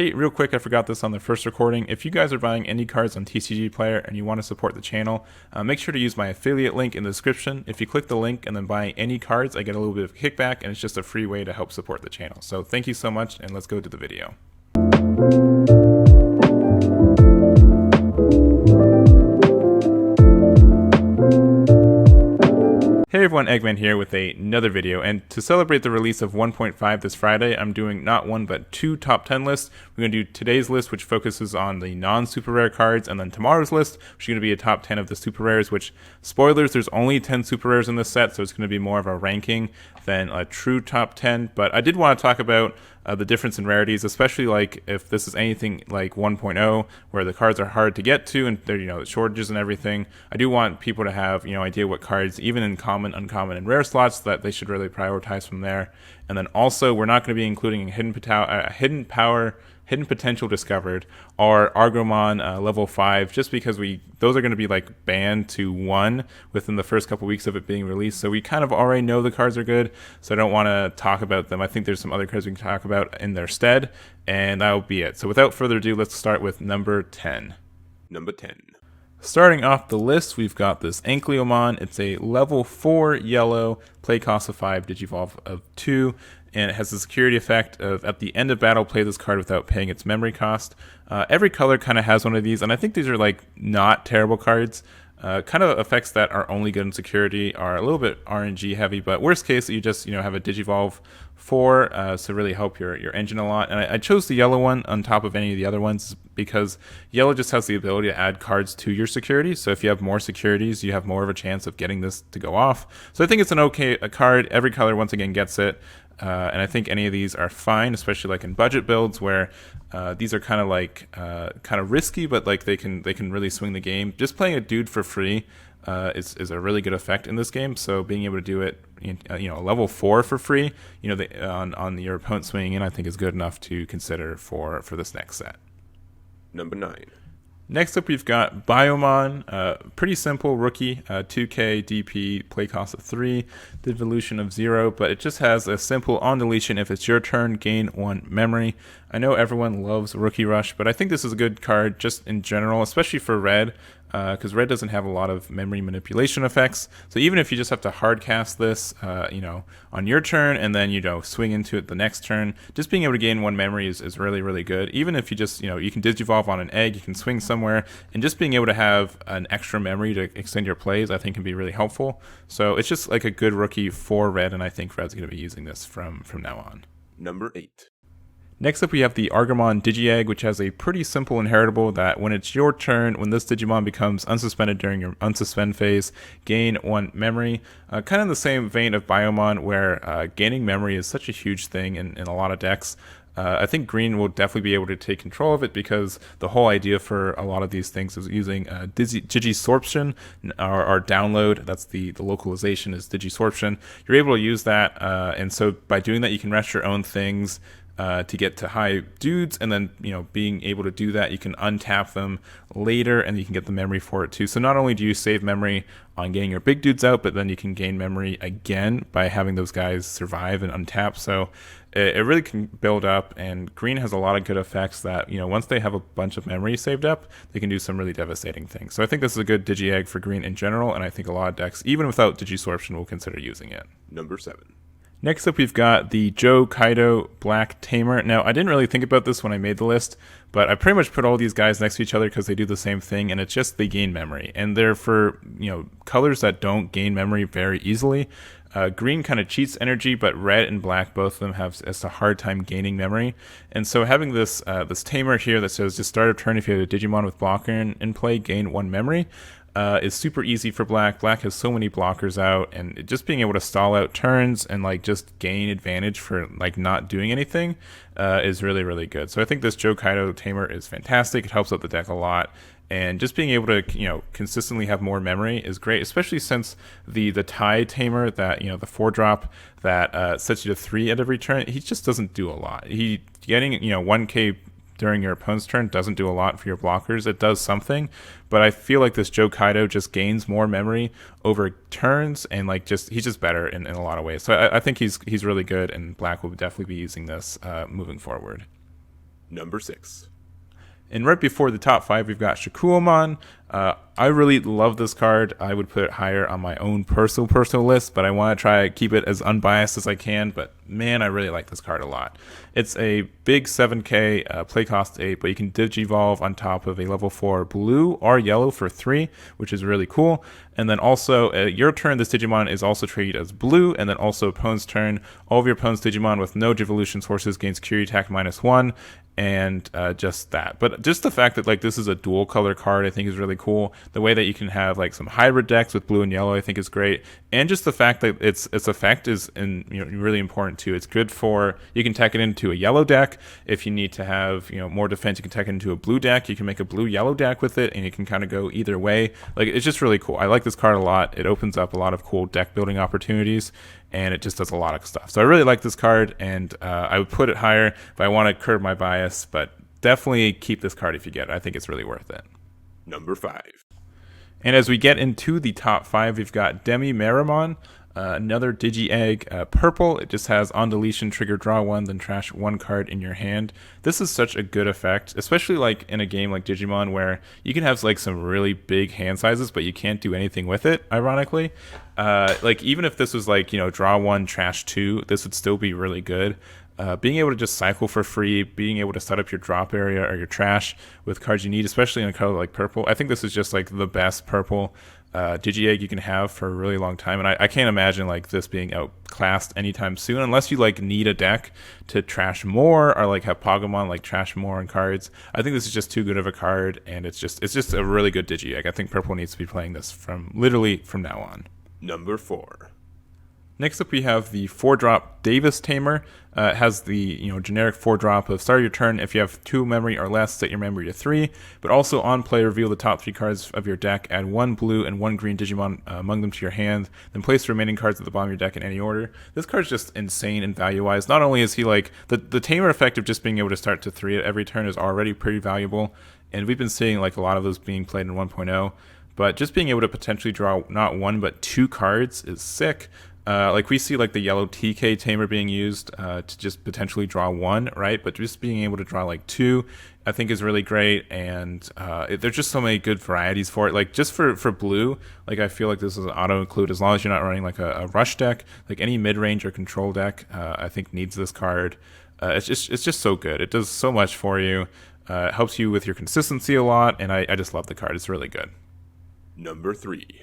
Hey, real quick, I forgot this on the first recording. If you guys are buying any cards on TCG Player and you want to support the channel, make sure to use my affiliate link in the description. If you click the link and then buy any cards, I get a little bit of kickback, and it's just a free way to help support the channel. So thank you so much, and let's go to the video. Hey everyone, Egman here with another video, and to celebrate the release of 1.5 this Friday, I'm doing not one but two top 10 lists. We're going to do today's list, which focuses on the non-super rare cards, and then tomorrow's list, which is going to be a top 10 of the super rares, which, spoilers, there's only 10 super rares in this set, so it's going to be more of a ranking than a true top 10, but I did want to talk about the difference in rarities, especially like if this is anything like 1.0 where the cards are hard to get to and they're shortages and everything. I do want people to have idea what cards, even in common, uncommon, and rare slots, that they should really prioritize from there. And then also we're not going to be including hidden potential discovered or Argomon level 5, just because those are going to be like banned to 1 within the first couple weeks of it being released. So we kind of already know the cards are good, so I don't want to talk about them. I think there's some other cards we can talk about in their stead, and that'll be it. So without further ado, let's start with number 10. Number 10. Starting off the list, we've got this Ankleomon. It's a level 4 yellow, play cost of 5, digivolve of 2, and it has the security effect of at the end of battle, play this card without paying its memory cost. Every color kind of has one of these, and I think these are like not terrible cards. Kind of effects that are only good in security are a little bit RNG heavy, but worst case, you just have a digivolve 4 to really help your engine a lot. And I chose the yellow one on top of any of the other ones because yellow just has the ability to add cards to your security. So if you have more securities, you have more of a chance of getting this to go off. So I think it's a card. Every color once again gets it. And I think any of these are fine, especially like in budget builds where these are kind of risky, but like they can really swing the game. Just playing a dude for free is a really good effect in this game. So being able to do it, level 4 for free, on your opponent swinging in, I think is good enough to consider for this next set. Number 9. Next up, we've got Biomon, pretty simple rookie, 2k DP, play cost of 3, devolution of 0, but it just has a simple on deletion. If it's your turn, gain 1 memory. I know everyone loves Rookie Rush, but I think this is a good card just in general, especially for red, because red doesn't have a lot of memory manipulation effects. So even if you just have to hard cast this, on your turn and then, swing into it the next turn, just being able to gain 1 memory is really, really good. Even if you just, you can digivolve on an egg, you can swing somewhere, and just being able to have an extra memory to extend your plays, I think can be really helpful. So it's just like a good rookie for red, and I think red's going to be using this from now on. Number 8. Next up, we have the Argomon Digi-Egg, which has a pretty simple inheritable that when it's your turn, when this Digimon becomes unsuspended during your unsuspend phase, gain 1 memory. Kind of in the same vein of Biomon, where gaining memory is such a huge thing in a lot of decks. I think green will definitely be able to take control of it because the whole idea for a lot of these things is using Digisorption or download. That's the localization is Digisorption. You're able to use that, and so by doing that, you can rest your own things to get to high dudes, and then being able to do that, you can untap them later and you can get the memory for it too. So not only do you save memory on getting your big dudes out, but then you can gain memory again by having those guys survive and untap. So it really can build up, and green has a lot of good effects that once they have a bunch of memory saved up, they can do some really devastating things. So I think this is a good Digi-Egg for green in general, and I think a lot of decks, even without Digisorption, will consider using it. Number 7. Next up, we've got the Joe Kaido Black Tamer. Now, I didn't really think about this when I made the list, but I pretty much put all these guys next to each other because they do the same thing, and it's just they gain memory. And they're for, colors that don't gain memory very easily. Green kind of cheats energy, but red and black, both of them have a hard time gaining memory. And so having this Tamer here that says just start a turn if you have a Digimon with blocker in play, gain 1 memory, is super easy for black. Black has so many blockers out, and just being able to stall out turns and just gain advantage for not doing anything is really, really good. So I think this Joe Kaido Tamer is fantastic. It helps out the deck a lot. And just being able to, consistently have more memory is great, especially since the Tai Tamer that, the 4-drop that sets you to 3 at every turn, he just doesn't do a lot. He getting, 1k during your opponent's turn doesn't do a lot for your blockers. It does something, but I feel like this Joe Kaido just gains more memory over turns, and he's just better in a lot of ways. So I think he's really good, and black will definitely be using this moving forward. Number 6. And right before the top 5, we've got Shakuamon. I really love this card. I would put it higher on my own personal list, but I want to try to keep it as unbiased as I can. But man, I really like this card a lot. It's a big 7k, play cost 8, but you can Digivolve on top of a level 4 blue or yellow for 3, which is really cool. And then also, your turn, this Digimon is also treated as blue, and then also opponent's turn, all of your opponent's Digimon with no Digivolution sources gains Curie Attack -1, and just that. But just the fact that like this is a dual color card, I think is really cool. The way that you can have like some hybrid decks with blue and yellow, I think is great. And just the fact that its effect is really important too. It's good for, you can tech it into a yellow deck. If you need to have more defense, you can tech it into a blue deck. You can make a blue yellow deck with it, and you can kind of go either way. Like, it's just really cool. I like this card a lot. It opens up a lot of cool deck building opportunities, and it just does a lot of stuff. So I really like this card, and I would put it higher if I want to curb my bias, but definitely keep this card if you get it. I think it's really worth it. Number 5. And as we get into the top 5, we've got Demi Meramon, another Digi-Egg, purple. It just has on deletion, trigger, draw 1, then trash 1 card in your hand. This is such a good effect, especially like in a game like Digimon where you can have like some really big hand sizes, but you can't do anything with it, ironically. Like even if this was like, draw 1, trash 2, this would still be really good. Being able to just cycle for free, being able to set up your drop area or your trash with cards you need, especially in a color like purple. I think this is just like the best purple Digi-Egg you can have for a really long time, and I can't imagine like this being outclassed anytime soon, unless you like need a deck to trash more or like have Pokemon like trash more on cards. I think this is just too good of a card, and it's just a really good Digi-Egg. I think purple needs to be playing this from now on. Number 4. Next up, we have the 4-drop Davis Tamer. It has the generic 4-drop of start your turn. If you have 2 memory or less, set your memory to 3. But also on play, reveal the top 3 cards of your deck. Add 1 blue and 1 green Digimon among them to your hand. Then place the remaining cards at the bottom of your deck in any order. This card's just insane in value-wise. Not only is he like the Tamer effect of just being able to start to 3 at every turn is already pretty valuable, and we've been seeing like a lot of those being played in 1.0. But just being able to potentially draw not 1 but 2 cards is sick. Like we see like the yellow TK Tamer being used to just potentially draw 1, right? But just being able to draw like 2, I think is really great. And there's just so many good varieties for it. Like just for blue, like I feel like this is an auto include as long as you're not running like a rush deck. Like any mid range or control deck, I think needs this card. It's just so good. It does so much for you. It helps you with your consistency a lot, and I just love the card. It's really good. Number 3.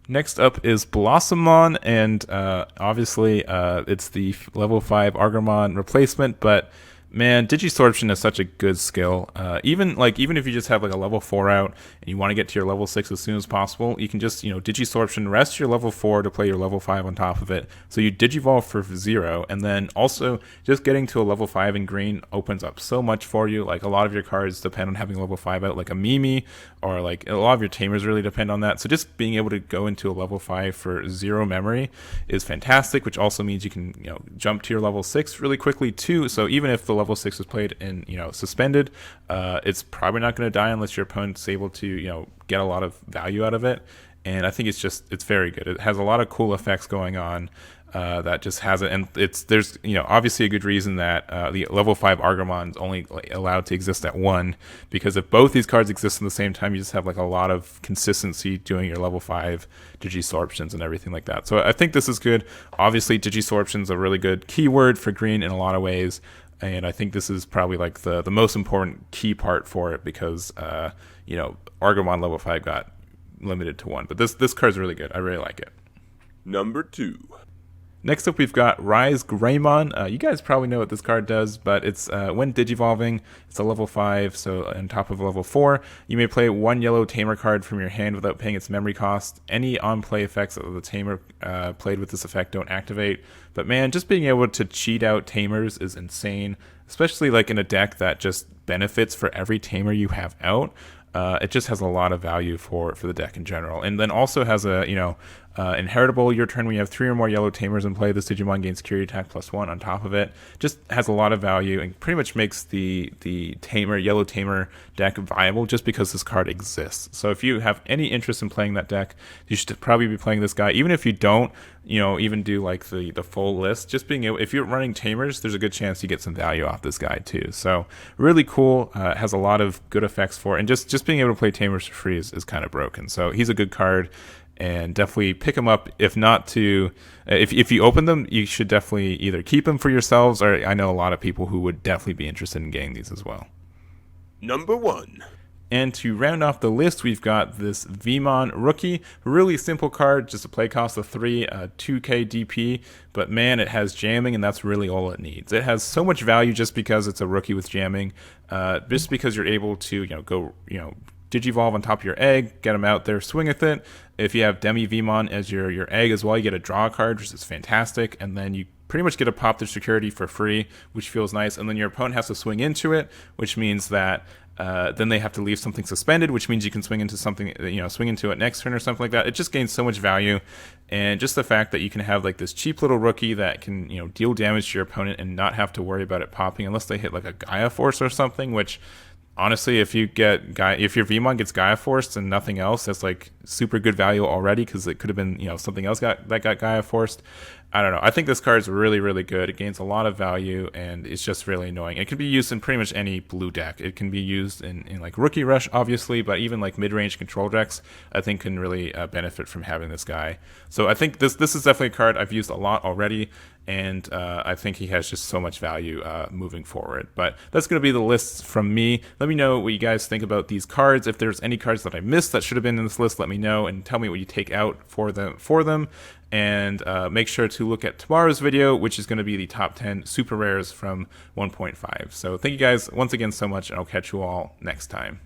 Next up is Blossomon, and obviously it's the level 5 Argomon replacement, but man, Digisorption is such a good skill. Even if you just have like a level 4 out and you want to get to your level 6 as soon as possible, you can just Digisorption, rest your level 4 to play your level 5 on top of it. So you Digivolve for 0, and then also just getting to a level 5 in green opens up so much for you. Like a lot of your cards depend on having a level 5 out, like a Mimi, or like a lot of your Tamers really depend on that. So just being able to go into a level 5 for 0 memory is fantastic, which also means you can jump to your level 6 really quickly too. So even if the level 6 is played and suspended, it's probably not going to die unless your opponent's able to get a lot of value out of it. And I think it's very good. It has a lot of cool effects going on that just has it, and there's obviously a good reason that the level 5 Argomon is only allowed to exist at 1, because if both these cards exist at the same time, you just have like a lot of consistency doing your level 5 Digisorptions and everything like that. So I think this is good. Obviously, Digisorption is a really good keyword for green in a lot of ways. And I think this is probably like the most important key part for it, because Argomon level 5 got limited to 1. But this card's really good. I really like it. Number 2. Next up, we've got Rise Greymon. You guys probably know what this card does, but it's when Digivolving, it's a level 5, so on top of a level 4, you may play 1 yellow Tamer card from your hand without paying its memory cost. Any on-play effects of the Tamer played with this effect don't activate. But man, just being able to cheat out Tamers is insane, especially like in a deck that just benefits for every Tamer you have out. It just has a lot of value for the deck in general, and then also has a Inheritable, your turn when you have 3 or more yellow tamers in play, this Digimon gains security attack +1 on top of it. Just has a lot of value and pretty much makes the yellow tamer deck viable just because this card exists. So if you have any interest in playing that deck, you should probably be playing this guy. Even if you don't, even do like the full list, just being able, if you're running tamers, there's a good chance you get some value off this guy too. So really cool, has a lot of good effects for it, and just being able to play tamers for free is kind of broken. So he's a good card. And definitely pick them up. If not to, if you open them, you should definitely either keep them for yourselves, or I know a lot of people who would definitely be interested in getting these as well. Number 1. And to round off the list, we've got this Vmon Rookie. Really simple card, just a play cost of 3, 2k DP. But man, it has jamming, and that's really all it needs. It has so much value just because it's a rookie with jamming. Just because you're able to, go, Digivolve on top of your egg, get them out there, swing with it. If you have Demi Vmon as your egg as well, you get a draw card, which is fantastic, and then you pretty much get to pop their security for free, which feels nice, and then your opponent has to swing into it, which means that then they have to leave something suspended, which means you can swing into something, swing into it next turn or something like that. It just gains so much value, and just the fact that you can have like this cheap little rookie that can, deal damage to your opponent and not have to worry about it popping unless they hit like a Gaia Force or something, which honestly, if your Vmon gets Gaia Forced and nothing else, that's like super good value already, because it could have been something else that got Gaia Forced. I don't know. I think this card is really, really good. It gains a lot of value, and it's just really annoying. It can be used in pretty much any blue deck. It can be used in like Rookie Rush, obviously, but even like mid-range control decks, I think can really benefit from having this guy. So I think this is definitely a card I've used a lot already, and I think he has just so much value moving forward. But that's going to be the list from me. Let me know what you guys think about these cards. If there's any cards that I missed that should have been in this list, let me know, and tell me what you take out for them. And make sure to look at tomorrow's video, which is going to be the top 10 super rares from 1.5. So thank you guys once again so much, and I'll catch you all next time.